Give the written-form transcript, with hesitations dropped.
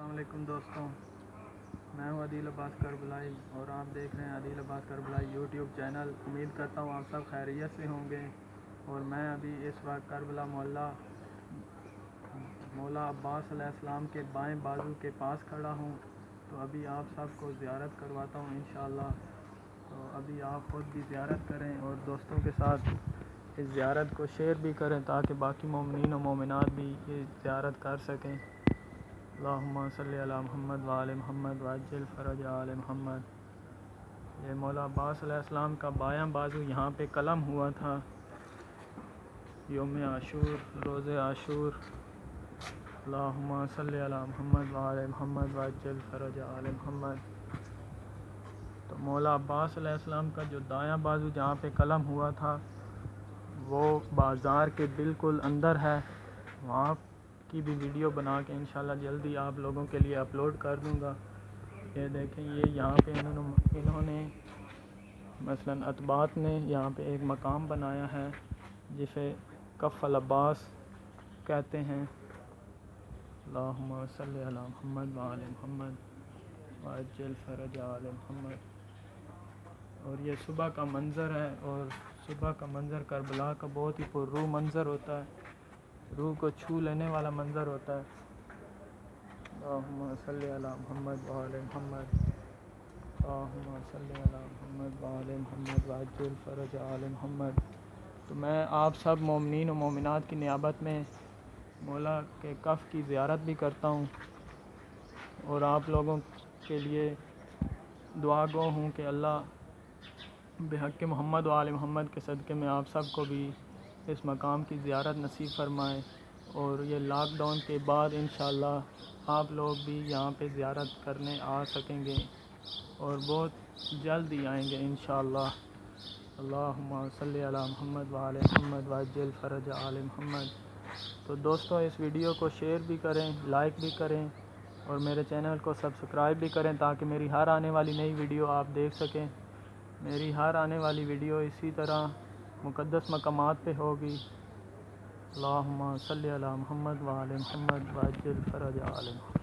السلام علیکم دوستوں، میں ہوں عدیل عباس کربلائی اور آپ دیکھ رہے ہیں عدیل عباس کربلائی یوٹیوب چینل۔ امید کرتا ہوں آپ سب خیریت سے ہوں گے، اور میں ابھی اس وقت کربلا مولا عباس علیہ السلام کے بائیں بازو کے پاس کھڑا ہوں، تو ابھی آپ سب کو زیارت کرواتا ہوں انشاءاللہ۔ تو ابھی آپ خود بھی زیارت کریں اور دوستوں کے ساتھ اس زیارت کو شیئر بھی کریں تاکہ باقی مومنین و مومنات بھی یہ زیارت کر سکیں۔ اللہم صلی علی محمد وآل محمد وعجل فرج آل محمد۔ یہ مولا عباس علیہ السلام کا بایاں بازو یہاں پہ قلم ہوا تھا یوم عاشور، روز عاشور۔ اللہم صلی علی محمد وآل محمد وعجل فرج آل محمد۔ تو مولا عباس علیہ السلام کا جو دایاں بازو جہاں پہ قلم ہوا تھا وہ بازار کے بالکل اندر ہے، وہاں کی بھی ویڈیو بنا کے انشاءاللہ جلدی آپ لوگوں کے لیے اپلوڈ کر دوں گا۔ یہ دیکھیں، یہ یہاں پہ انہوں نے مثلاً اتباط نے یہاں پہ ایک مقام بنایا ہے جسے کف العباس کہتے ہیں۔ اللہم صلی علی محمد وآل محمد وعجل فرج آل محمد۔ اور یہ صبح کا منظر ہے، اور صبح کا منظر کربلا کا بہت ہی پرروح منظر ہوتا ہے، روح کو چھو لینے والا منظر ہوتا ہے۔ اللہم صلی علی محمد وآل محمد، اللہم صلی علی محمد وآل محمد وعجل فرج آل محمد۔ تو میں آپ سب مومنین و مومنات کی نیابت میں مولا کے کف کی زیارت بھی کرتا ہوں، اور آپ لوگوں کے لیے دعا گو ہوں کہ اللہ بحق محمد و آل محمد کے صدقے میں آپ سب کو بھی اس مقام کی زیارت نصیب فرمائے، اور یہ لاک ڈاؤن کے بعد انشاءاللہ آپ لوگ بھی یہاں پہ زیارت کرنے آ سکیں گے، اور بہت جلد ہی آئیں گے انشاءاللہ۔ اللہم صلی علی محمد وآل محمد وعجل فرج آل محمد۔ تو دوستوں، اس ویڈیو کو شیئر بھی کریں، لائک بھی کریں، اور میرے چینل کو سبسکرائب بھی کریں تاکہ میری ہر آنے والی نئی ویڈیو آپ دیکھ سکیں۔ میری ہر آنے والی ویڈیو اسی طرح مقدس مقامات پہ ہوگی۔ اللہم صلی علی محمد وآل محمد وعجل فرج آل محمد۔